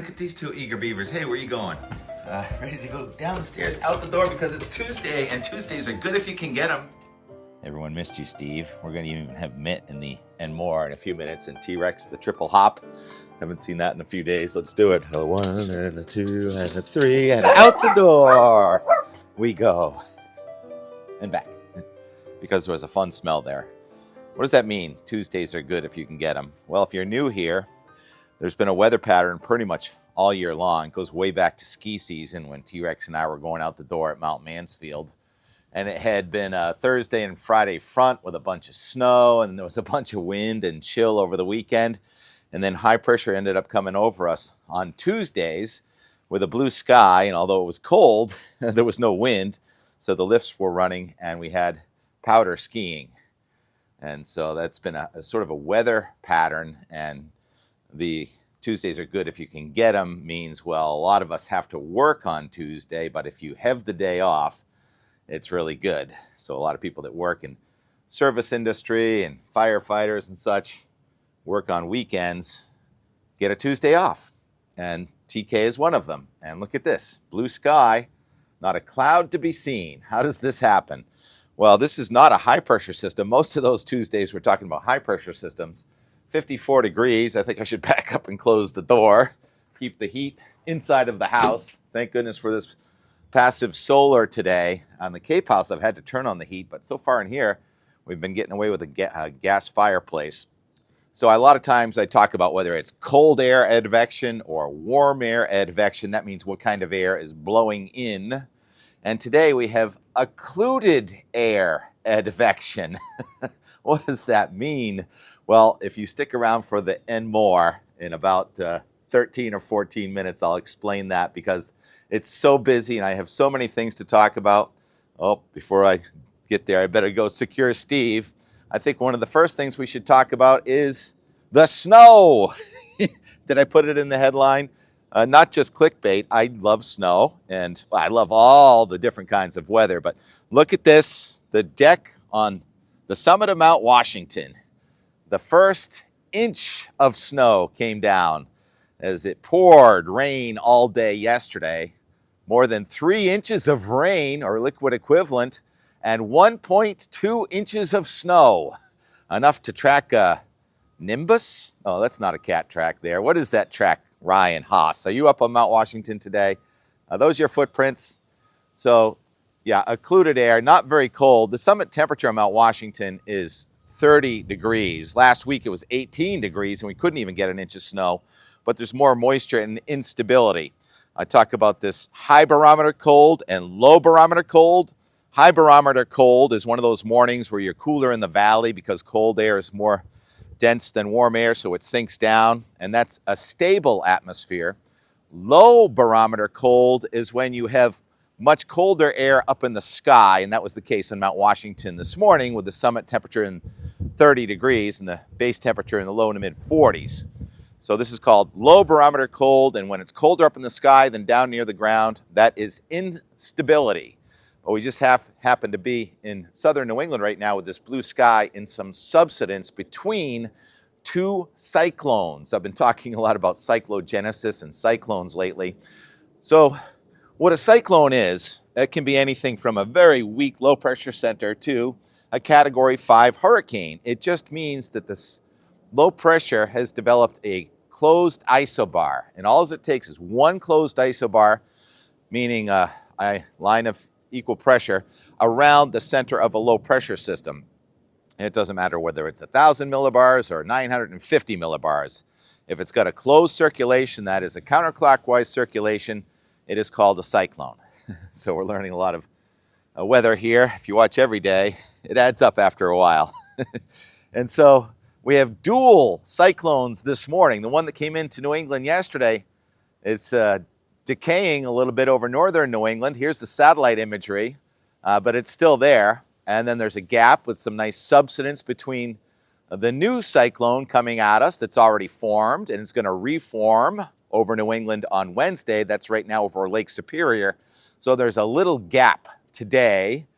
Look at these two eager beavers. Hey, where you going? Ready to go down the stairs, out the door because it's Tuesday, and Tuesdays are good if you can get them. Everyone missed you, Steve. We're going to even have Mitt and more in a few minutes, and T-Rex, the triple hop. Haven't seen that in a few days. Let's do it. A 1 and a 2 and a 3 and out the door we go. And back. Because there was a fun smell there. What does that mean? Tuesdays are good if you can get them. Well, if you're new here, there's been a weather pattern pretty much all year long. It goes way back to ski season when T-Rex and I were going out the door at Mount Mansfield. And it had been a Thursday and Friday front with a bunch of snow, and there was a bunch of wind and chill over the weekend. And then high pressure ended up coming over us on Tuesdays with a blue sky. And although it was cold, there was no wind. So the lifts were running and we had powder skiing. And so that's been a sort of a weather pattern. And the Tuesdays are good if you can get them means, well, a lot of us have to work on Tuesday, but if you have the day off, it's really good. So a lot of people that work in service industry and firefighters and such work on weekends, get a Tuesday off. And TK is one of them. And look at this, blue sky, not a cloud to be seen. How does this happen? Well, this is not a high pressure system. Most of those Tuesdays we're talking about high pressure systems. 54 degrees. I think I should back up and close the door. Keep the heat inside of the house. Thank goodness for this passive solar today. On the Cape House, I've had to turn on the heat, but so far in here, we've been getting away with a gas fireplace. So a lot of times I talk about whether it's cold air advection or warm air advection. That means what kind of air is blowing in. And today we have occluded air advection. What does that mean? Well, if you stick around for the and more in about 13 or 14 minutes, I'll explain that because it's so busy and I have so many things to talk about. Oh, before I get there, I better go secure Steve. I think one of the first things we should talk about is the snow. Did I put it in the headline? Not just clickbait. I love snow and I love all the different kinds of weather. But look at this, the deck on the summit of Mount Washington. The first inch of snow came down as it poured rain all day yesterday. More than 3 inches of rain or liquid equivalent and 1.2 inches of snow. Enough to track a Nimbus? Oh, that's not a cat track there. What is that track, Ryan Haas? Are you up on Mount Washington today? Are those your footprints? So, yeah, occluded air, not very cold. The summit temperature on Mount Washington is 30 degrees. Last week it was 18 degrees and we couldn't even get an inch of snow, but there's more moisture and instability. I talk about this high barometer cold and low barometer cold. High barometer cold is one of those mornings where you're cooler in the valley because cold air is more dense than warm air, so it sinks down, and that's a stable atmosphere. Low barometer cold is when you have much colder air up in the sky, and that was the case in Mount Washington this morning with the summit temperature in 30 degrees and the base temperature in the low to mid 40s. So this is called low barometer cold, and when it's colder up in the sky than down near the ground, that is instability. But we just happen to be in southern New England right now with this blue sky in some subsidence between two cyclones. I've been talking a lot about cyclogenesis and cyclones lately. So what a cyclone is, it can be anything from a very weak low pressure center to a category 5 hurricane. It just means that this low pressure has developed a closed isobar. And all it takes is one closed isobar, meaning a line of equal pressure around the center of a low pressure system. And it doesn't matter whether it's 1,000 millibars or 950 millibars. If it's got a closed circulation, that is a counterclockwise circulation, it is called a cyclone. So we're learning a lot of weather here. If you watch every day, it adds up after a while. And so we have dual cyclones this morning. The one that came into New England yesterday, it's decaying a little bit over northern New England. Here's the satellite imagery, but it's still there. And then there's a gap with some nice subsidence between the new cyclone coming at us that's already formed, and it's going to reform over New England on Wednesday. That's right now over Lake Superior. So there's a little gap today,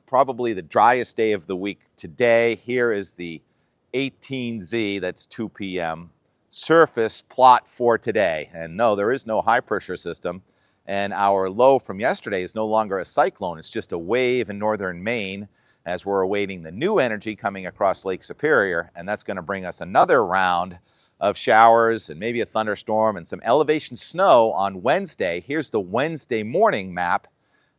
probably the driest day of the week today. Here is the 18Z, that's 2 p.m. surface plot for today. And no, there is no high pressure system. And our low from yesterday is no longer a cyclone. It's just a wave in northern Maine as we're awaiting the new energy coming across Lake Superior. And that's going to bring us another round of showers and maybe a thunderstorm and some elevation snow on Wednesday. Here's the Wednesday morning map.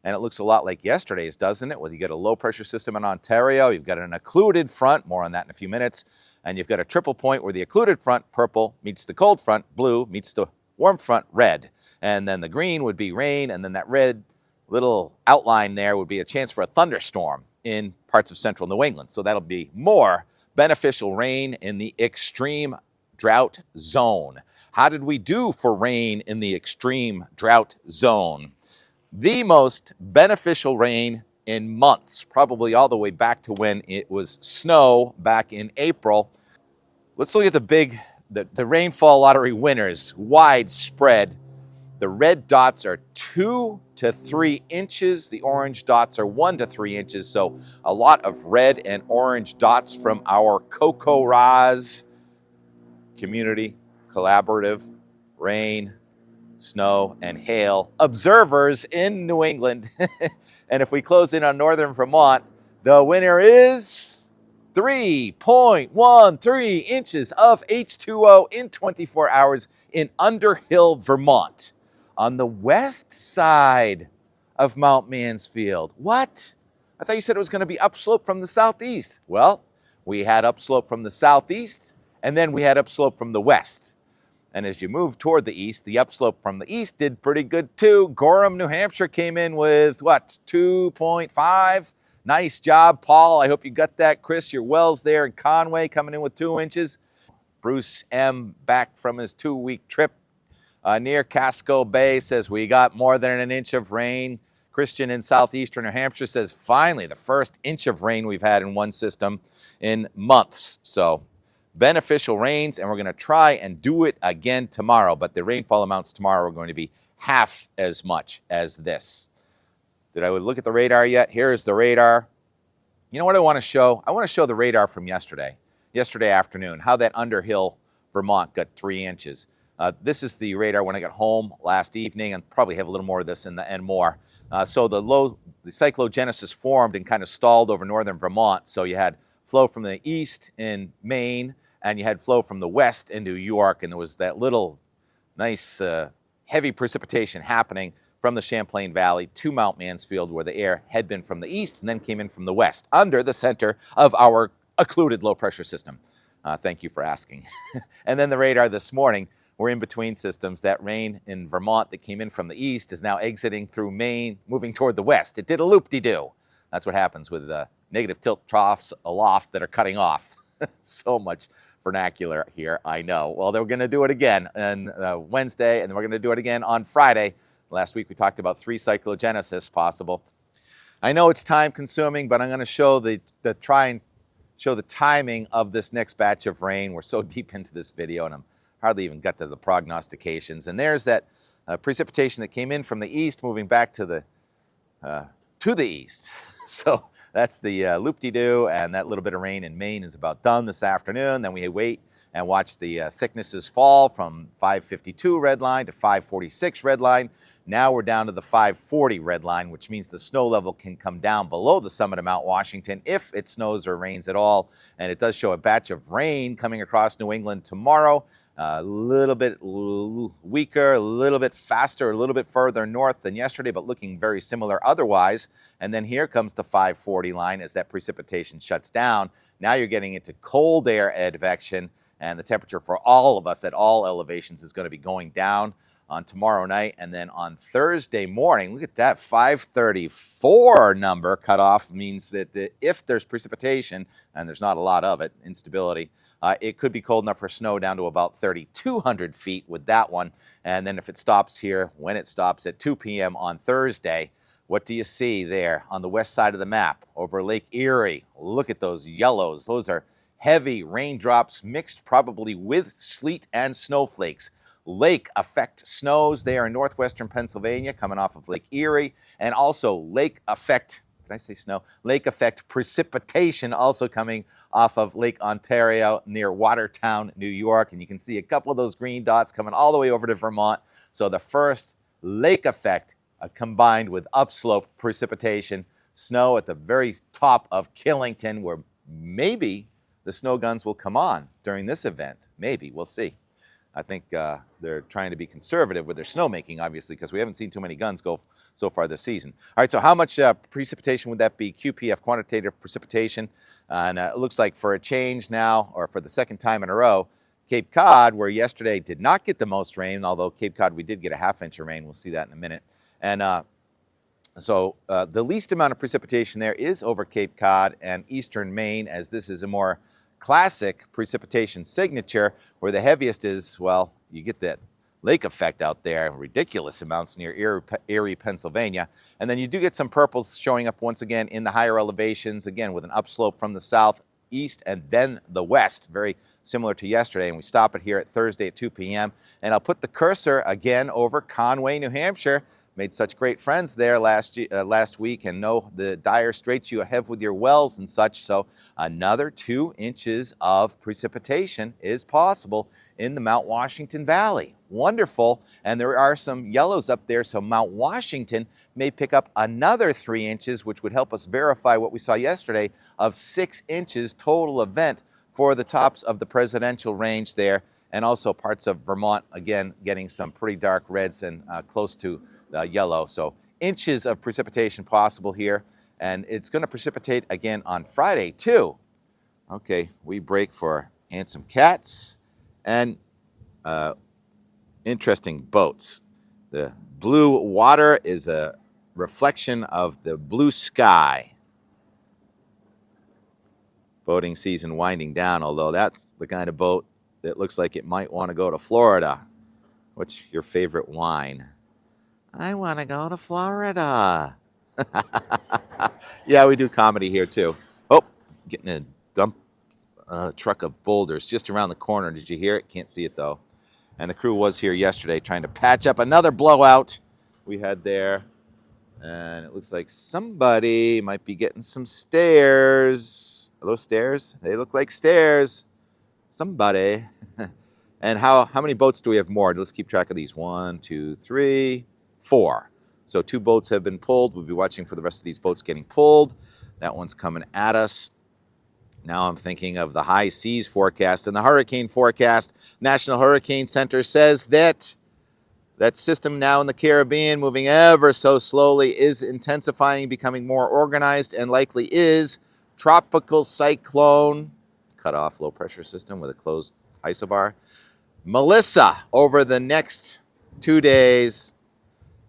And it looks a lot like yesterday's, doesn't it? Well, you get a low pressure system in Ontario. You've got an occluded front, more on that in a few minutes. And you've got a triple point where the occluded front, purple, meets the cold front, blue, meets the warm front, red. And then the green would be rain, and then that red little outline there would be a chance for a thunderstorm in parts of central New England. So that'll be more beneficial rain in the extreme drought zone. How did we do for rain in the extreme drought zone? The most beneficial rain in months, probably all the way back to when it was snow back in April. Let's look at the rainfall lottery winners, widespread. The red dots are 2 to 3 inches. The orange dots are 1 to 3 inches. So a lot of red and orange dots from our Coco Raz community, collaborative, rain, snow, and hail observers in New England. And if we close in on northern Vermont, the winner is 3.13 inches of H2O in 24 hours in Underhill, Vermont, on the west side of Mount Mansfield. What? I thought you said it was going to be upslope from the southeast. Well, we had upslope from the southeast, and then we had upslope from the west. And as you move toward the east, the upslope from the east did pretty good too. Gorham, New Hampshire came in with, 2.5? Nice job, Paul. I hope you got that. Chris, your wells there in Conway coming in with 2 inches. Bruce M. back from his 2-week trip near Casco Bay says we got more than an inch of rain. Christian in southeastern New Hampshire says finally the first inch of rain we've had in one system in months. So beneficial rains, and we're going to try and do it again tomorrow, but the rainfall amounts tomorrow are going to be half as much as this. Did I look at the radar yet? Here's the radar. You know what I want to show? I want to show the radar from yesterday afternoon, how that Underhill, Vermont got 3 inches. This is the radar when I got home last evening, and probably have a little more of this and more. So the cyclogenesis formed and kind of stalled over northern Vermont. So you had flow from the east in Maine, and you had flow from the west into York, and there was that little nice heavy precipitation happening from the Champlain Valley to Mount Mansfield, where the air had been from the east and then came in from the west, under the center of our occluded low-pressure system. Thank you for asking. And then the radar this morning, we're in between systems. That rain in Vermont that came in from the east is now exiting through Maine, moving toward the west. It did a loop-de-doo. That's what happens with negative tilt troughs aloft that are cutting off. So much vernacular here, I know. Well, they're going to do it again on Wednesday, and then we're going to do it again on Friday. Last week we talked about 3 cyclogenesis possible. I know it's time consuming, but I'm going to try and show the timing of this next batch of rain. We're so deep into this video, and I'm hardly even got to the prognostications. And there's that precipitation that came in from the east, moving back to the east. So that's the loop-de-doo, and that little bit of rain in Maine is about done this afternoon. Then we wait and watch the thicknesses fall from 552 red line to 546 red line. Now we're down to the 540 red line, which means the snow level can come down below the summit of Mount Washington if it snows or rains at all. And it does show a batch of rain coming across New England tomorrow. A little bit weaker, a little bit faster, a little bit further north than yesterday, but looking very similar otherwise. And then here comes the 540 line as that precipitation shuts down. Now you're getting into cold air advection, and the temperature for all of us at all elevations is going to be going down on tomorrow night. And then on Thursday morning, look at that 534 number cutoff means that if there's precipitation, and there's not a lot of it, instability, it could be cold enough for snow down to about 3,200 feet with that one. And then if it stops here, when it stops at 2 p.m. on Thursday, what do you see there on the west side of the map over Lake Erie? Look at those yellows. Those are heavy raindrops mixed probably with sleet and snowflakes. Lake effect snows there in northwestern Pennsylvania coming off of Lake Erie, and also lake effect, did I say snow? Lake effect precipitation also coming off of Lake Ontario near Watertown, New York. And you can see a couple of those green dots coming all the way over to Vermont. So the first lake effect combined with upslope precipitation, snow at the very top of Killington, where maybe the snow guns will come on during this event. Maybe, we'll see. I think they're trying to be conservative with their snowmaking, obviously, because we haven't seen too many guns go so far this season. All right, so how much precipitation would that be? QPF, quantitative precipitation. And it looks like for a change now, or for the second time in a row, Cape Cod, where yesterday did not get the most rain, although Cape Cod we did get a ½ inch of rain. We'll see that in a minute. And so the least amount of precipitation there is over Cape Cod and eastern Maine, as this is a more classic precipitation signature, where the heaviest is, well, you get that lake effect out there, ridiculous amounts near Erie, Pennsylvania. And then you do get some purples showing up once again in the higher elevations, again with an upslope from the southeast and then the west, very similar to yesterday. And we stop it here at Thursday at 2 p.m. And I'll put the cursor again over Conway, New Hampshire. Made such great friends there last week, and know the dire straits you have with your wells and such. So another 2 inches of precipitation is possible in the Mount Washington Valley. Wonderful. And there are some yellows up there, so Mount Washington may pick up another 3 inches, which would help us verify what we saw yesterday of 6 inches total event for the tops of the presidential range there, and also parts of Vermont, again, getting some pretty dark reds and close to yellow. So inches of precipitation possible here, and it's going to precipitate again on Friday too. Okay, we break for handsome cats and interesting boats. The blue water is a reflection of the blue sky. Boating season winding down, although that's the kind of boat that looks like it might want to go to Florida. What's your favorite wine? I want to go to Florida. Yeah, we do comedy here too. Oh, getting a dump truck of boulders just around the corner. Did you hear it? Can't see it though. And the crew was here yesterday trying to patch up another blowout we had there. And it looks like somebody might be getting some stairs. Are those stairs? They look like stairs. Somebody. And how many boats do we have more? Let's keep track of these. 1, 2, 3, 4. So 2 boats have been pulled. We'll be watching for the rest of these boats getting pulled. That one's coming at us. Now I'm thinking of the high seas forecast and the hurricane forecast. National Hurricane Center says that system now in the Caribbean, moving ever so slowly, is intensifying, becoming more organized, and likely is Tropical Cyclone, cut off low pressure system with a closed isobar, Mellisa over the next 2 days.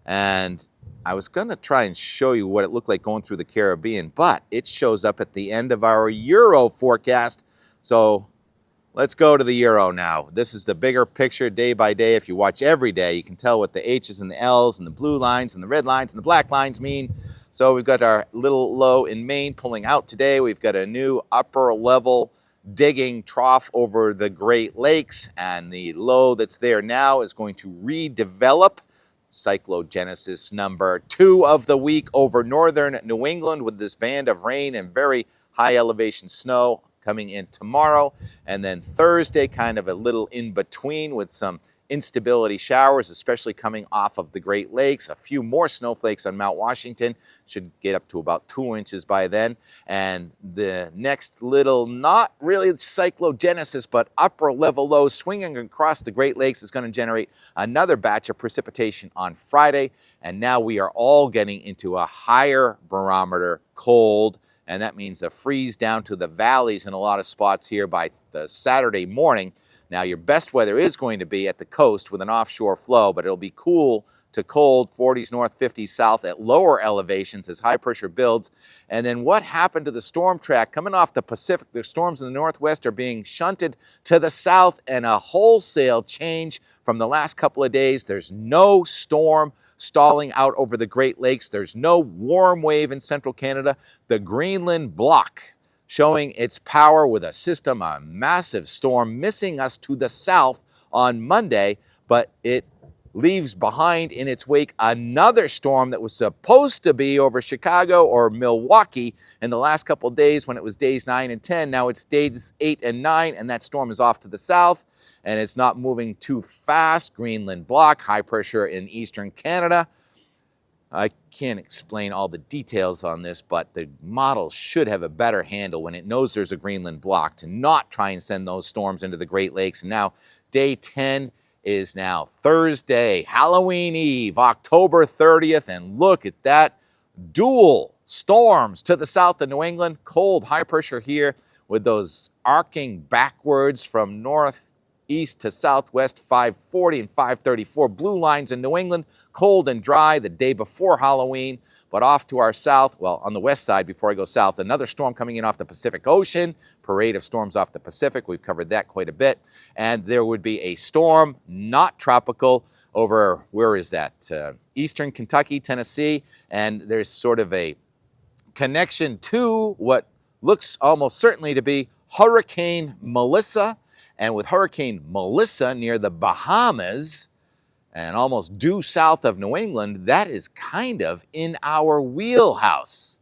And I was going to try and show you what it looked like going through the Caribbean, but it shows up at the end of our Euro forecast. So let's go to the Euro now. This is the bigger picture day by day. If you watch every day, you can tell what the H's and the L's and the blue lines and the red lines and the black lines mean. So we've got our little low in Maine pulling out today. We've got a new upper level digging trough over the Great Lakes, and the low that's there now is going to redevelop. Cyclogenesis number 2 of the week over northern New England, with this band of rain and very high elevation snow coming in tomorrow. And then Thursday, kind of a little in between with some instability showers, especially coming off of the Great Lakes. A few more snowflakes on Mount Washington, should get up to about 2 inches by then. And the next little, not really cyclogenesis, but upper level low swinging across the Great Lakes is going to generate another batch of precipitation on Friday. And now we are all getting into a higher barometer cold, and that means a freeze down to the valleys in a lot of spots here by the Saturday morning. Now, your best weather is going to be at the coast with an offshore flow, but it'll be cool to cold, 40s north, 50s south at lower elevations as high pressure builds. And then what happened to the storm track coming off the Pacific? The storms in the northwest are being shunted to the south, and a wholesale change from the last couple of days. There's no storm stalling out over the Great Lakes. There's no warm wave in central Canada. The Greenland block showing its power with a system, a massive storm missing us to the south on Monday, but it leaves behind in its wake another storm that was supposed to be over Chicago or Milwaukee in the last couple of days when it was days 9 and 10. Now it's days 8 and 9, and that storm is off to the south, and it's not moving too fast. Greenland block, high pressure in eastern Canada. I can't explain all the details on this, but the model should have a better handle when it knows there's a Greenland block to not try and send those storms into the Great Lakes. And now day 10 is now Thursday, Halloween Eve, October 30th, and look at that, dual storms to the south of New England, cold high pressure here with those arcing backwards from northeast to southwest, 540 and 534, blue lines in New England, cold and dry the day before Halloween, but off to our south, well, on the west side before I go south, another storm coming in off the Pacific Ocean, parade of storms off the Pacific. We've covered that quite a bit. And there would be a storm, not tropical, over, where is that? Eastern Kentucky, Tennessee. And there's sort of a connection to what looks almost certainly to be Hurricane Mellisa. And with Hurricane Mellisa near the Bahamas and almost due south of New England, that is kind of in our wheelhouse.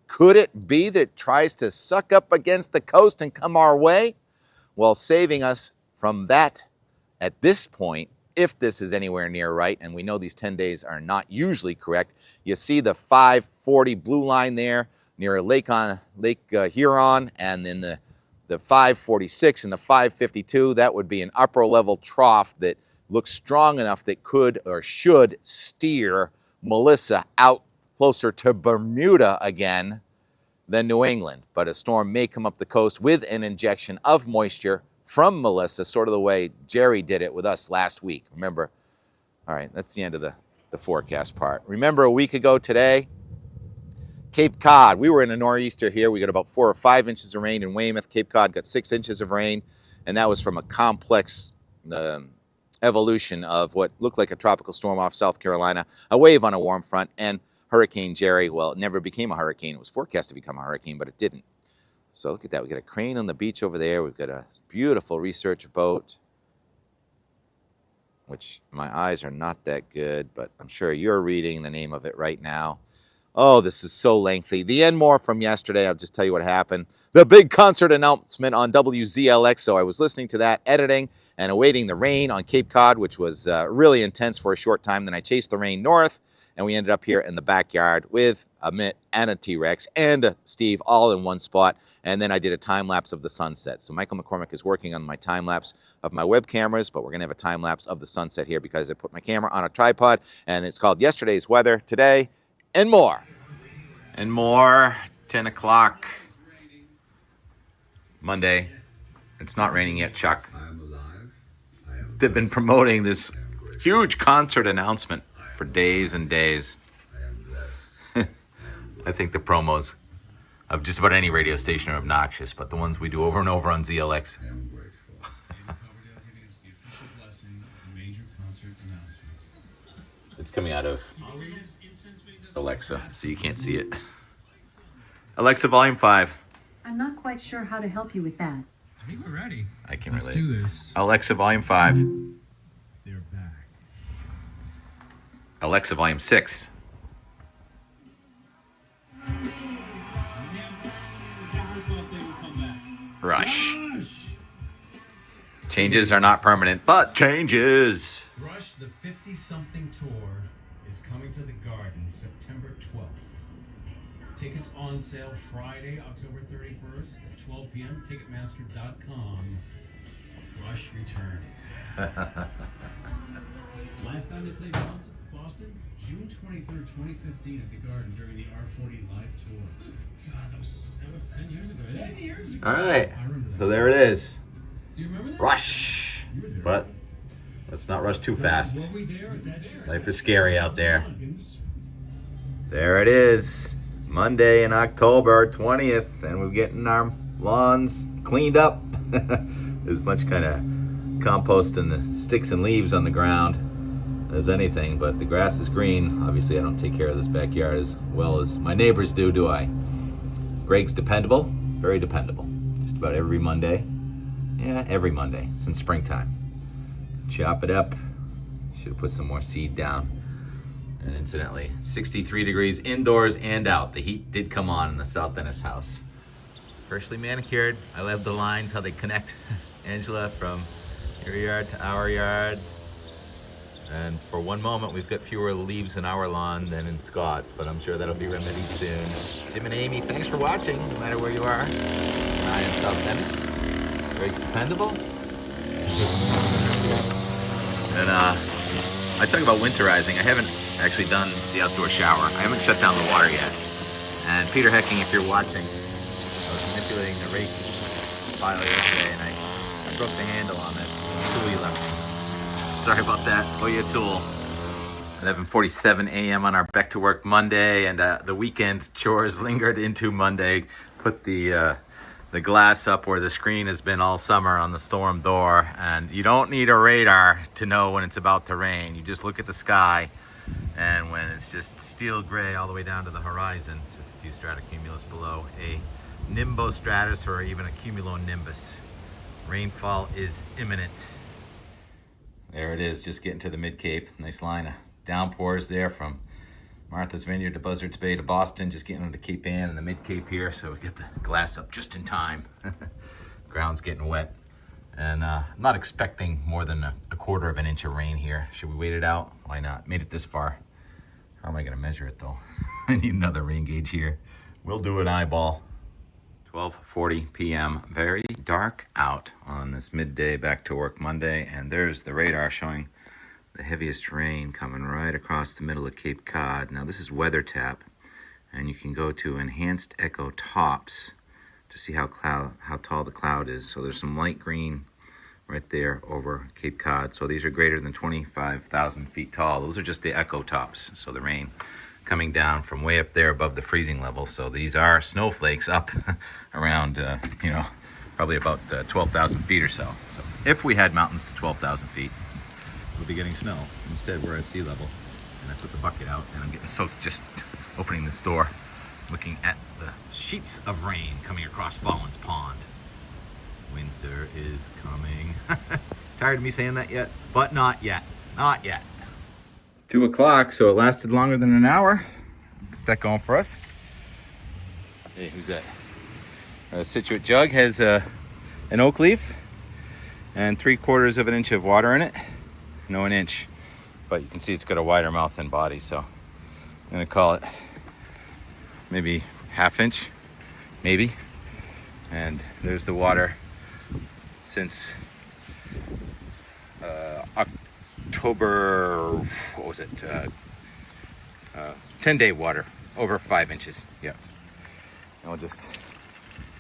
Could it be that it tries to suck up against the coast and come our way? Well, saving us from that at this point, if this is anywhere near right, and we know these 10 days are not usually correct, you see the 540 blue line there near Lake Huron, and then the 546 and the 552, that would be an upper level trough that looks strong enough that could or should steer Mellisa out closer to Bermuda again than New England. But a storm may come up the coast with an injection of moisture from Mellisa, sort of the way Jerry did it with us last week. Remember? All right, that's the end of the forecast part. Remember a week ago today, Cape Cod, we were in a nor'easter here. We got about 4 or 5 inches of rain in Weymouth. Cape Cod got 6 inches of rain, and that was from a complex evolution of what looked like a tropical storm off South Carolina, a wave on a warm front, and Hurricane Jerry. Well, it never became a hurricane. It was forecast to become a hurricane, but it didn't. So look at that. We got a crane on the beach over there. We've got a beautiful research boat, which my eyes are not that good, but I'm sure you're reading the name of it right now. Oh, this is so lengthy. The end more from yesterday. I'll just tell you what happened. The big concert announcement on WZLX. So I was listening to that, editing, and awaiting the rain on Cape Cod, which was really intense for a short time. Then I chased the rain north, and we ended up here in the backyard with a Mitt and a T-Rex and a Steve all in one spot. And then I did a time-lapse of the sunset. So Michael McCormick is working on my time-lapse of my web cameras, but we're going to have a time-lapse of the sunset here because I put my camera on a tripod, and it's called Yesterday's Weather Today, and more. And more, 10 o'clock, Monday. It's not raining yet, Chuck. They've been promoting this huge concert announcement for days and days. I think the promos of just about any radio station are obnoxious, but the ones we do over and over on ZLX. It's coming out of Alexa, so you can't see it. Alexa, volume 5. I'm not quite sure how to help you with that. I think we're ready. I can Let's relate. do this. Alexa, volume 5. They're back. Alexa, volume 6. Rush. Changes are not permanent, but changes. Rush, the 50-something tour, is coming to the Garden September 12th. Tickets on sale Friday, October 31st at 12 p.m. Ticketmaster.com. Rush returns. Last time they played Boston, June 23rd, 2015 at the Garden during the R40 Live Tour. God, that was 10 years ago. 10 years ago. All right, I remember so that. there it is. Do you remember that? Rush. You were there. But let's not rush too fast. Were we there at that show? Life is scary out there. There it is. Monday in October 20th, and we're getting our lawns cleaned up. As much kind of compost and the sticks and leaves on the ground as anything, but the grass is green. Obviously, I don't take care of this backyard as well as my neighbors do I? Greg's dependable, very dependable. Just about every Monday. Yeah, every Monday since springtime. Chop it up, Should have put some more seed down. And incidentally, 63 degrees indoors and out. The heat did come on in the South Dennis house. Freshly manicured. I love the lines, how they connect. Angela, from your yard to our yard. And for one moment, we've got fewer leaves in our lawn than in Scott's, but I'm sure that'll be remedied soon. Jim and Amy, thanks for watching, no matter where you are. I am South Dennis. Very dependable. And I talk about winterizing. I haven't actually done the outdoor shower. I haven't shut down the water yet. And Peter Hecking, if you're watching, I was manipulating the rake pile yesterday, and I broke the handle on that tool you left me. Sorry about that. Oh yeah, tool. 11:47 a.m. on our back to work Monday, and the weekend chores lingered into Monday. Put the glass up where the screen has been all summer on the storm door, and you don't need a radar to know when it's about to rain. You just look at the sky, and when it's just steel gray all the way down to the horizon, just a few stratocumulus below, a nimbostratus or even a cumulonimbus. Rainfall is imminent. There it is, just getting to the mid-Cape. Nice line of downpours there from Martha's Vineyard to Buzzards Bay to Boston, just getting into Cape Ann and the mid-Cape here, so we get the glass up just in time. Ground's getting wet. And I'm not expecting more than a quarter of an inch of rain here. Should we wait it out? Why not? Made it this far. How am I gonna measure it though? I need another rain gauge here. We'll do an eyeball. 12:40 p.m. Very dark out on this midday back to work Monday, and there's the radar showing the heaviest rain coming right across the middle of Cape Cod. Now this is WeatherTap, and you can go to Enhanced Echo Tops to see how tall the cloud is. So there's some light green right there over Cape Cod. So these are greater than 25,000 feet tall. Those are just the echo tops. So the rain coming down from way up there above the freezing level. So these are snowflakes up around, probably about 12,000 feet or so. So if we had mountains to 12,000 feet, we'll be getting snow. Instead, we're at sea level. And I put the bucket out, and I'm getting soaked just opening this door, looking at the sheets of rain coming across Fallon's Pond. Winter is coming. Tired of me saying that yet? But not yet. Not yet. 2 o'clock, so it lasted longer than an hour. Get that going for us. Hey, who's that? Situate jug has an oak leaf and 3/4 of an inch of water in it. No, an inch, but you can see it's got a wider mouth than body, so I'm gonna call it maybe ½ inch, maybe. And there's the water since October, what was it? 10-day water, over 5 inches. Yeah. And we'll just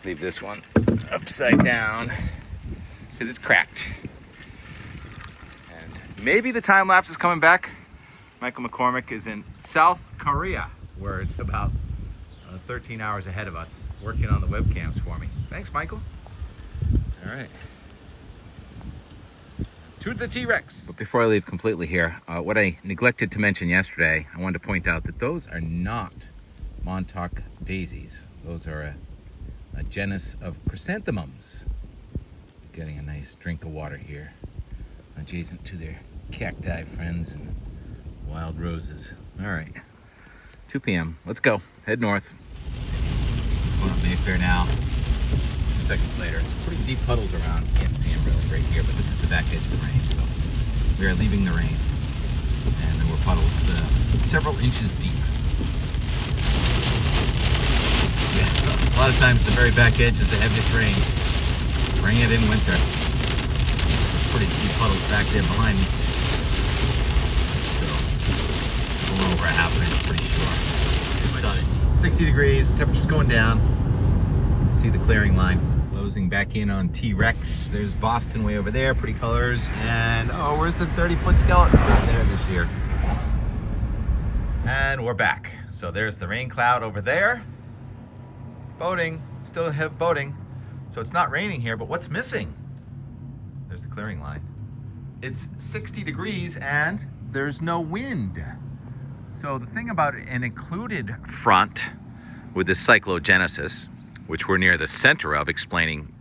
leave this one upside down because it's cracked. And maybe the time lapse is coming back. Michael McCormick is in South Korea, where it's about 13 hours ahead of us, working on the webcams for me. Thanks, Michael. All right. To the T-Rex. But before I leave completely here, what I neglected to mention yesterday, I wanted to point out that those are not Montauk daisies. Those are a genus of chrysanthemums. Getting a nice drink of water here, adjacent to their cacti friends and wild roses. All right, 2 p.m. Let's go. Head north. Just going up Mayfair now. Seconds later, some pretty deep puddles around. Can't see them really right here, but this is the back edge of the rain. So we are leaving the rain, and there were puddles several inches deep. Yeah, a lot of times the very back edge is the heaviest rain. Bring it in winter. Some pretty deep puddles back there behind me. So a little over ½ inch, pretty sure. Sunny. 60 degrees. Temperature's going down. See the clearing line. Closing back in on T-Rex. There's Boston way over there, pretty colors. And oh, where's the 30-foot skeleton? Right there this year. And we're back. So there's the rain cloud over there. Boating, still have boating. So it's not raining here, but what's missing? There's the clearing line. It's 60 degrees and there's no wind. So the thing about an occluded front with the cyclogenesis, which we're near the center of, explaining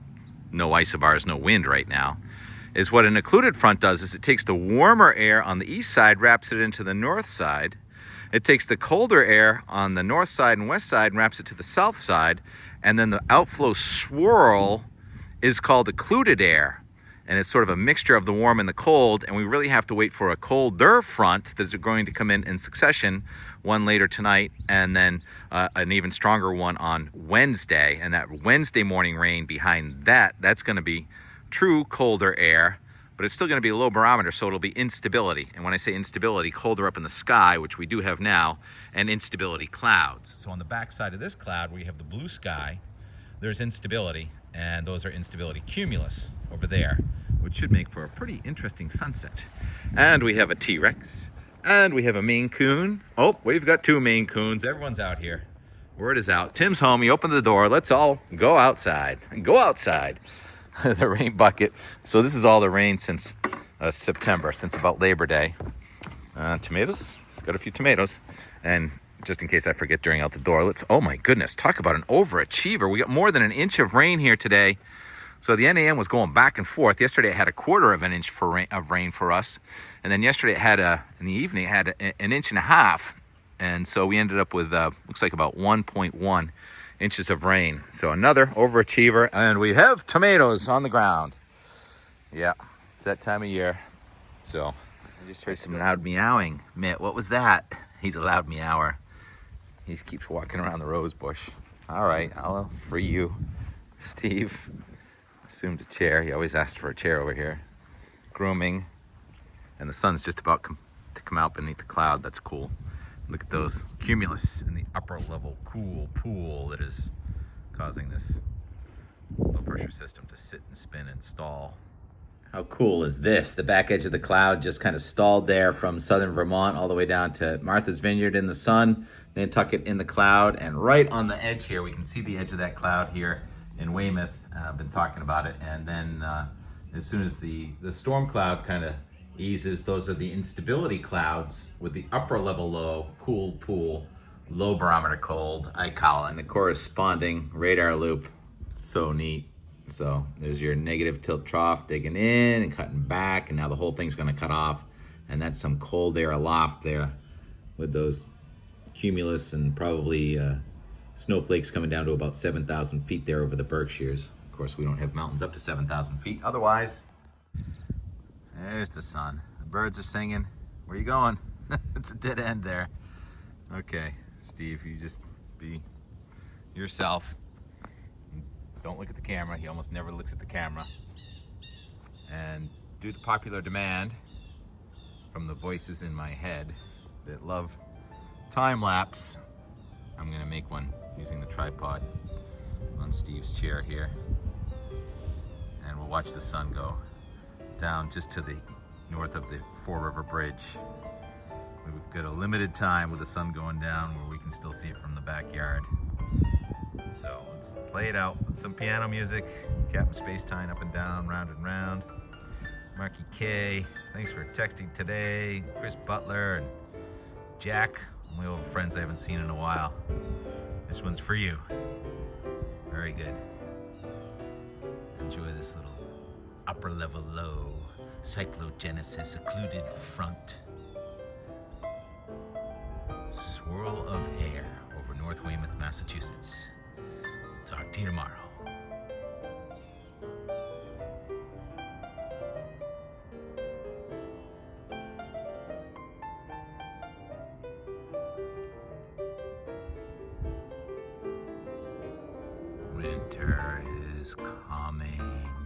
no isobars, no wind right now, is what an occluded front does is it takes the warmer air on the east side, wraps it into the north side. It takes the colder air on the north side and west side and wraps it to the south side. And then the outflow swirl is called occluded air. And it's sort of a mixture of the warm and the cold. And we really have to wait for a colder front that's going to come in succession, one later tonight, and then an even stronger one on Wednesday. And that Wednesday morning rain behind that, that's going to be true colder air. But it's still going to be a low barometer, so it'll be instability. And when I say instability, colder up in the sky, which we do have now, and instability clouds. So on the back side of this cloud, where you have the blue sky, there's instability, and those are instability cumulus over there, which should make for a pretty interesting sunset. And we have a T-Rex, and we have a Maine Coon. Oh, we've got 2 Maine Coons. Everyone's out here. Word is out. Tim's home. He opened the door. Let's all go outside. Go outside. The rain bucket. So this is all the rain since September, since about Labor Day. Tomatoes, got a few tomatoes. And just in case I forget during out the door, oh my goodness, talk about an overachiever. We got more than an inch of rain here today. So the NAM was going back and forth. Yesterday it had 1/4 of an inch of rain for us. And then yesterday it had in the evening, it had an inch and a half. And so we ended up with, looks like about 1.1 inches of rain. So another overachiever, and we have tomatoes on the ground. Yeah, it's that time of year. So I just heard some loud meowing. Mitt, what was that? He's a loud meower. He keeps walking around the rose bush. All right, I'll free you. Steve assumed a chair. He always asks for a chair over here. Grooming, and the sun's just about to come out beneath the cloud. That's cool. Look at those cumulus in the upper level cool pool that is causing this low pressure system to sit and spin and stall. How cool is this? The back edge of the cloud just kind of stalled there from southern Vermont all the way down to Martha's Vineyard in the sun, Nantucket in the cloud, and right on the edge here, we can see the edge of that cloud here in Weymouth. I've been talking about it, and then as soon as the storm cloud kind of eases, those are the instability clouds with the upper level low, cool pool, low barometer cold, I call it, and the corresponding radar loop. So neat. So there's your negative tilt trough digging in and cutting back, and now the whole thing's going to cut off, and that's some cold air aloft there with those cumulus and probably snowflakes coming down to about 7,000 feet there over the Berkshires. Of course, we don't have mountains up to 7,000 feet. Otherwise, there's the sun. The birds are singing. Where are you going? It's a dead end there. Okay, Steve, you just be yourself. Don't look at the camera. He almost never looks at the camera. And due to popular demand from the voices in my head that love time lapse, I'm gonna make one using the tripod on Steve's chair here. And we'll watch the sun go down just to the north of the Four River Bridge. We've got a limited time with the sun going down where we can still see it from the backyard. So let's play it out with some piano music. Captain Spacetime up and down, round and round. Marky K, thanks for texting today. Chris Butler and Jack, my old friends I haven't seen in a while. This one's for you. Very good. Enjoy this little upper level low cyclogenesis occluded front. Swirl of air over North Weymouth, Massachusetts. Talk to you tomorrow. Winter is coming.